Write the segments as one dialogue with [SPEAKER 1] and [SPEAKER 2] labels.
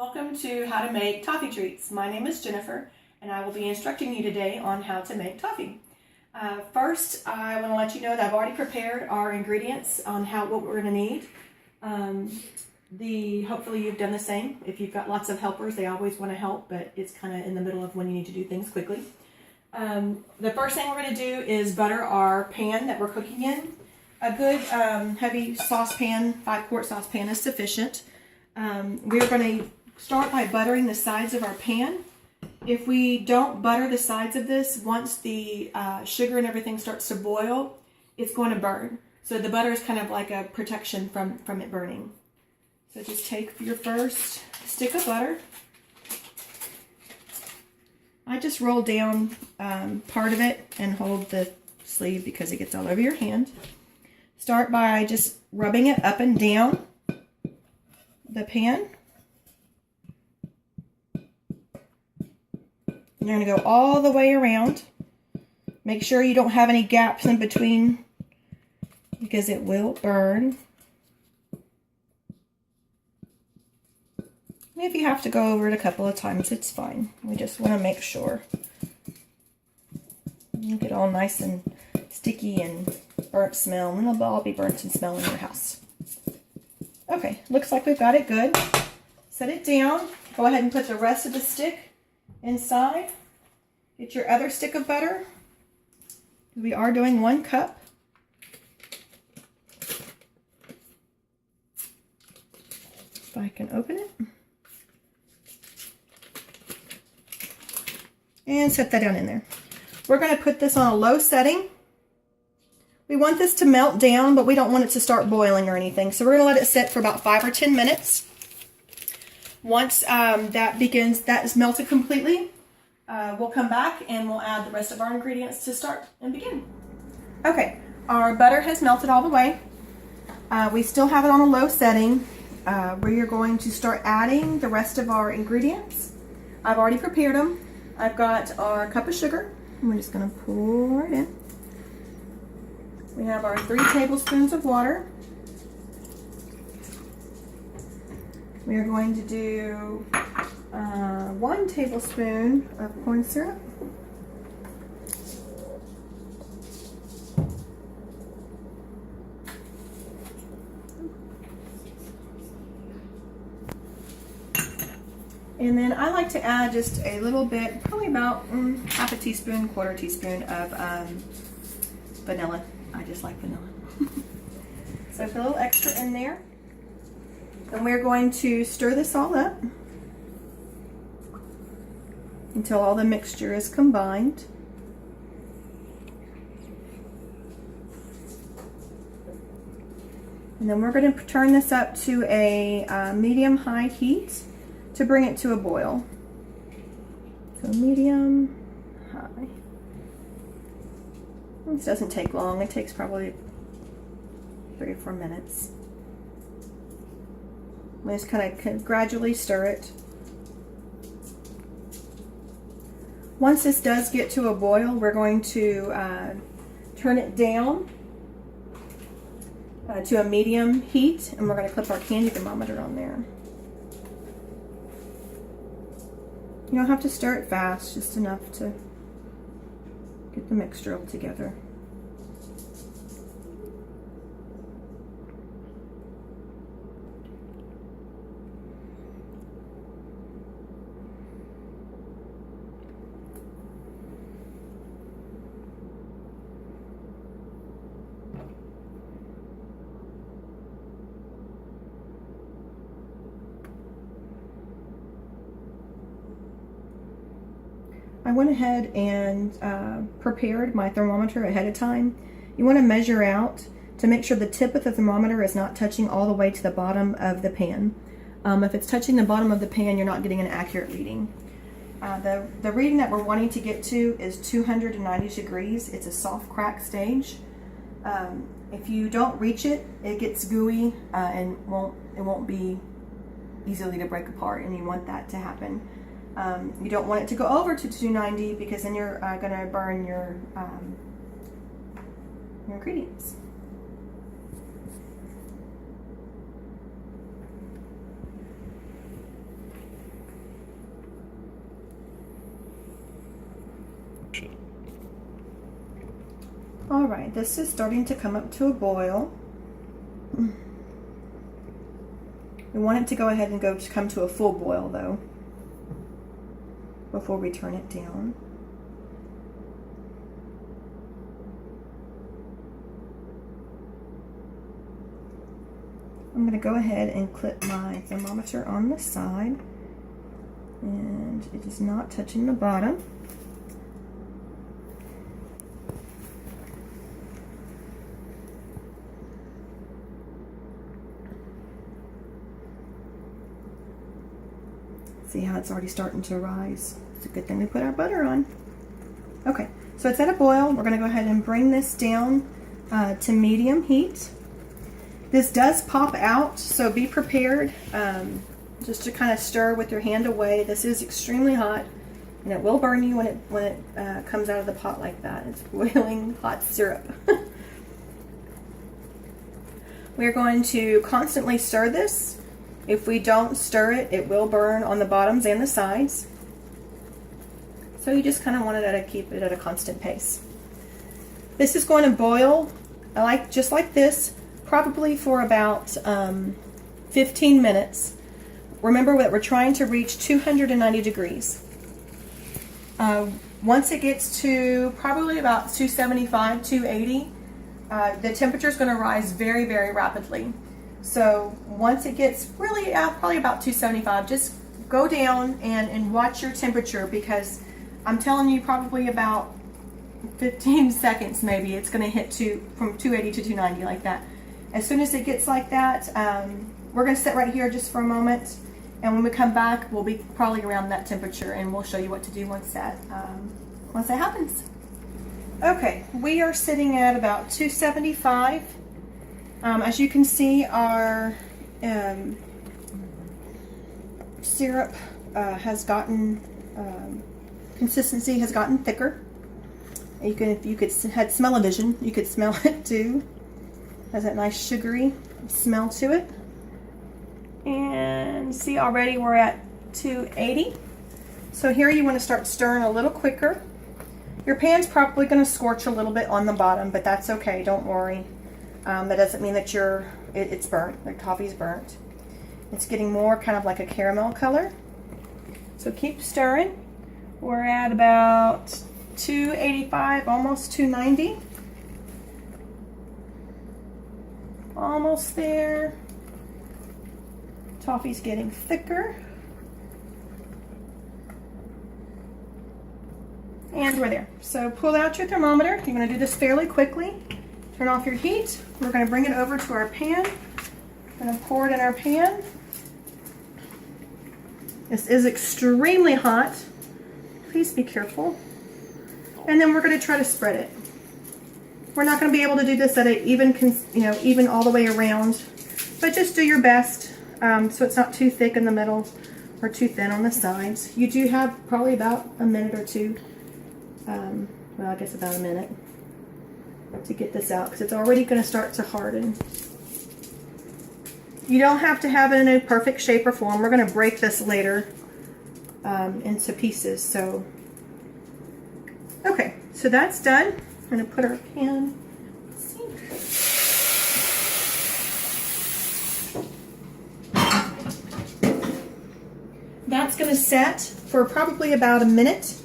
[SPEAKER 1] Welcome to How to Make Toffee Treats. My name is Jennifer and I will be instructing you today on how to make toffee. First, I want to let you know that I've already prepared our ingredients on what we're going to need. Hopefully you've done the same. If you've got lots of helpers, they always want to help, but it's kind of in the middle of when you need to do things quickly. The first thing we're going to do is butter our pan that we're cooking in. A good heavy saucepan, 5-quart saucepan is sufficient. We're going to start by buttering the sides of our pan. If we don't butter the sides of this, once the sugar and everything starts to boil, it's going to burn. So the butter is kind of like a protection from it burning. So just take your first stick of butter. I just roll down part of it and hold the sleeve because it gets all over your hand. Start by just rubbing it up and down the pan. You're going to go all the way around. Make sure you don't have any gaps in between because it will burn. If you have to go over it a couple of times, it's fine. We just want to make sure. You get all nice and sticky and burnt smell, and it'll all be burnt and smell in your house. Okay, looks like we've got it good. Set it down. Go ahead and put the rest of the stick inside. Get your other stick of butter. We are doing 1 cup. If I can open it. And set that down in there. We're going to put this on a low setting. We want this to melt down, but we don't want it to start boiling or anything. So we're going to let it sit for about 5 or 10 minutes. Once that is melted completely, we'll come back and we'll add the rest of our ingredients to start and begin. Okay, our butter has melted all the way. We still have it on a low setting. We are going to start adding the rest of our ingredients. I've already prepared them. I've got our cup of sugar. We're just going to pour it in. We have our 3 tablespoons of water. We are going to do 1 tablespoon of corn syrup. And then I like to add just a little bit, probably about half a teaspoon, 1/4 teaspoon of vanilla. I just like vanilla. So put a little extra in there. And we're going to stir this all up until all the mixture is combined. And then we're going to turn this up to a medium-high heat to bring it to a boil. So medium-high. This doesn't take long. It takes probably 3 or 4 minutes. We just kind of gradually stir it. Once this does get to a boil, we're going to turn it down to a medium heat, and we're going to clip our candy thermometer on there. You don't have to stir it fast, just enough to get the mixture all together. I went ahead and prepared my thermometer ahead of time. You want to measure out to make sure the tip of the thermometer is not touching all the way to the bottom of the pan. If it's touching the bottom of the pan, you're not getting an accurate reading. The reading that we're wanting to get to is 290 degrees. It's a soft crack stage. If you don't reach it, it gets gooey and it won't be easily to break apart, and you want that to happen. You don't want it to go over to 290 because then you're going to burn your ingredients. All right, this is starting to come up to a boil. We want it to go ahead and come to a full boil though, before we turn it down. I'm going to go ahead and clip my thermometer on the side, and it is not touching the bottom. See how it's already starting to rise. It's a good thing we put our butter on. Okay, so it's at a boil. We're going to go ahead and bring this down to medium heat. This does pop out, so be prepared just to kind of stir with your hand away. This is extremely hot, and it will burn you when it comes out of the pot like that. It's boiling hot syrup. We're going to constantly stir this. If we don't stir it, it will burn on the bottoms and the sides. So you just kind of want to keep it at a constant pace. This is going to boil just like this, probably for about 15 minutes. Remember that we're trying to reach 290 degrees. Once it gets to probably about 275, 280, the temperature is going to rise very, very rapidly. So once it gets really probably about 275, just go down and watch your temperature, because I'm telling you, probably about 15 seconds maybe, it's going to hit from 280 to 290 like that. As soon as it gets like that, we're going to sit right here just for a moment, and when we come back, we'll be probably around that temperature, and we'll show you what to do once that happens. Okay, we are sitting at about 275. As you can see, our syrup has gotten, consistency has gotten thicker. If you could had smell-o-vision, you could smell it too. Has that nice sugary smell to it. And see, already we're at 280. So here you want to start stirring a little quicker. Your pan's probably going to scorch a little bit on the bottom, but that's okay, don't worry. That doesn't mean that it's burnt, the coffee's burnt. It's getting more kind of like a caramel color. So keep stirring. We're at about 285, almost 290. Almost there. Toffee's getting thicker. And we're there. So pull out your thermometer. You're going to do this fairly quickly. Turn off your heat. We're going to bring it over to our pan. We're going to pour it in our pan. This is extremely hot. Please be careful. And then we're going to try to spread it. We're not going to be able to do this at an even all the way around, but just do your best so it's not too thick in the middle or too thin on the sides. You do have probably about a minute or two, well, I guess about a minute to get this out, because it's already going to start to harden. You don't have to have it in a perfect shape or form. We're going to break this later into pieces. So, okay, so that's done. We're going to put our pan. That's going to set for probably about a minute.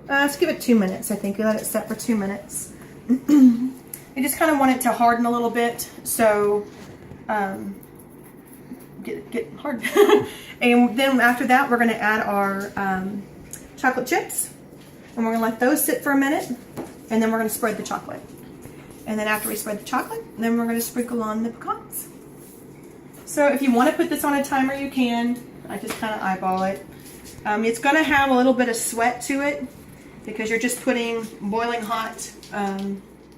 [SPEAKER 1] Let's give it 2 minutes. I think we let it set for 2 minutes. I just kind of want it to harden a little bit, so get hard. And then after that, we're going to add our chocolate chips, and we're going to let those sit for a minute, and then we're going to spread the chocolate. And then after we spread the chocolate, then we're going to sprinkle on the pecans. So if you want to put this on a timer, you can. I just kind of eyeball it. It's going to have a little bit of sweat to it because you're just putting boiling hot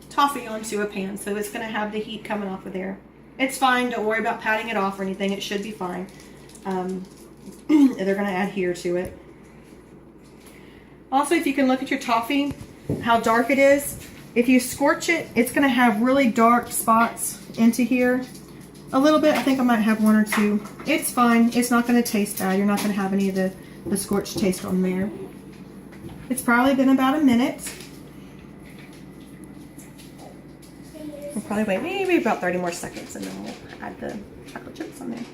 [SPEAKER 1] toffee onto a pan, so it's going to have the heat coming off of there. It's fine. Don't worry about patting it off or anything. It should be fine. They're going to adhere to it. Also, if you can look at your toffee, how dark it is. If you scorch it, it's going to have really dark spots into here. A little bit. I think I might have 1 or 2. It's fine. It's not going to taste bad. You're not going to have any of the scorched taste on there. It's probably been about a minute. We'll probably wait maybe about 30 more seconds and then we'll add the chocolate chips on there.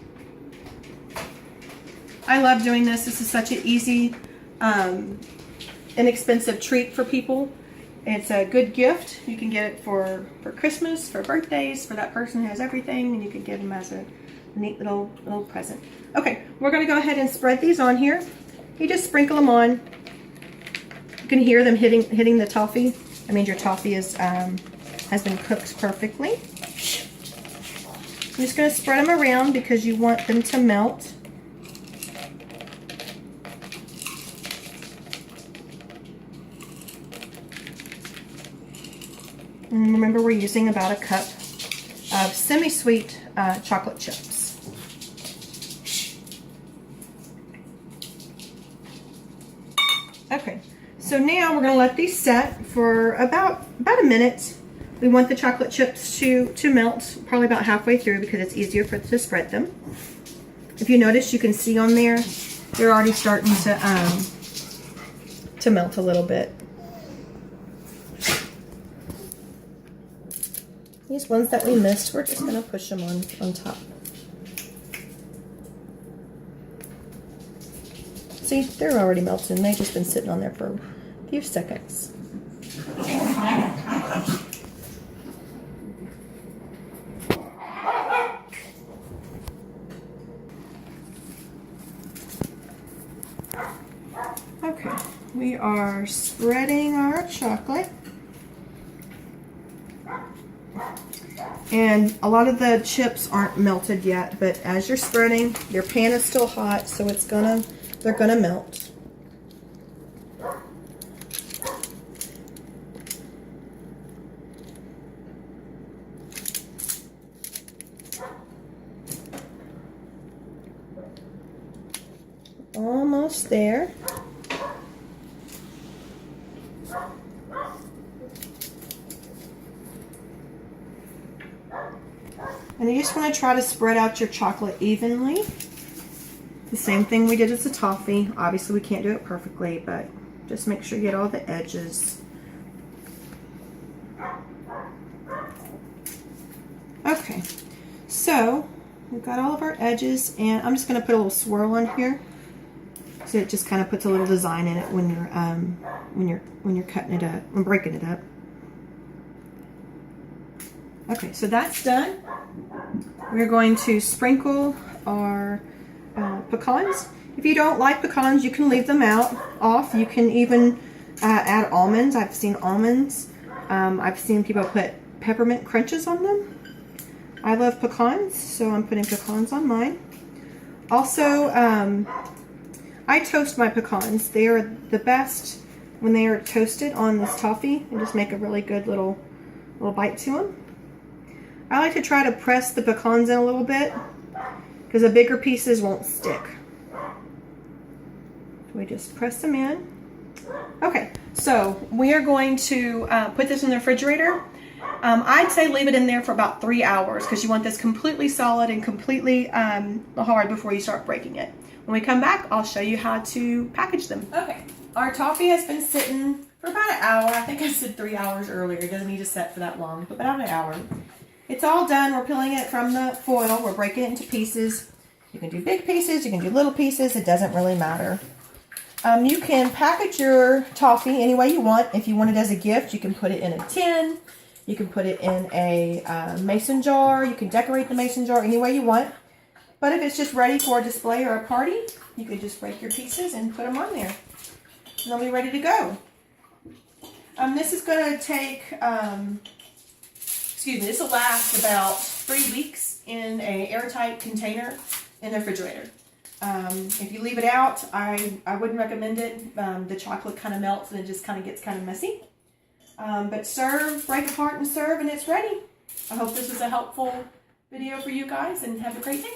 [SPEAKER 1] I love doing this. This is such an easy, inexpensive treat for people. It's a good gift. You can get it for Christmas, for birthdays, for that person who has everything, and you can give them as a neat little present. Okay, we're going to go ahead and spread these on here. You just sprinkle them on. You can hear them hitting the toffee. I mean, your toffee is has been cooked perfectly. I'm just going to spread them around because you want them to melt. And remember, we're using about a cup of semi-sweet chocolate chips. Okay, so now we're going to let these set for about a minute. We want the chocolate chips to melt probably about halfway through because it's easier to spread them. If you notice, you can see on there, they're already starting to melt a little bit. These ones that we missed, we're just going to push them on top. See, they're already melted and they've just been sitting on there for a few seconds. Okay, we are spreading our chocolate. And a lot of the chips aren't melted yet, but as you're spreading, your pan is still hot, so they're gonna melt. Almost there. And you just want to try to spread out your chocolate evenly. The same thing we did as the toffee. Obviously we can't do it perfectly, but just make sure you get all the edges. Okay, so we've got all of our edges, and I'm just going to put a little swirl on here, so it just kind of puts a little design in it when you're cutting it up and breaking it up. Okay, so that's done. We're going to sprinkle our pecans. If you don't like pecans, you can leave them off. You can even add almonds. I've seen almonds. I've seen people put peppermint crunches on them. I love pecans, so I'm putting pecans on mine. Also, I toast my pecans. They are the best when they are toasted on this toffee, and just make a really good little bite to them. I like to try to press the pecans in a little bit because the bigger pieces won't stick. So we just press them in. Okay, so we are going to put this in the refrigerator. I'd say leave it in there for about 3 hours because you want this completely solid and completely hard before you start breaking it. When we come back, I'll show you how to package them. Okay, our toffee has been sitting for about an hour. I think I said 3 hours earlier. It doesn't need to set for that long, but about an hour. It's all done. We're peeling it from the foil. We're breaking it into pieces. You can do big pieces. You can do little pieces. It doesn't really matter. You can package your toffee any way you want. If you want it as a gift, you can put it in a tin. You can put it in a mason jar. You can decorate the mason jar any way you want. But if it's just ready for a display or a party, you could just break your pieces and put them on there. And they'll be ready to go. This is going to take... this will last about 3 weeks in an airtight container in the refrigerator. If you leave it out, I wouldn't recommend it. The chocolate kind of melts and it just kind of gets kind of messy. But serve, break apart and serve, and it's ready. I hope this was a helpful video for you guys, and have a great day.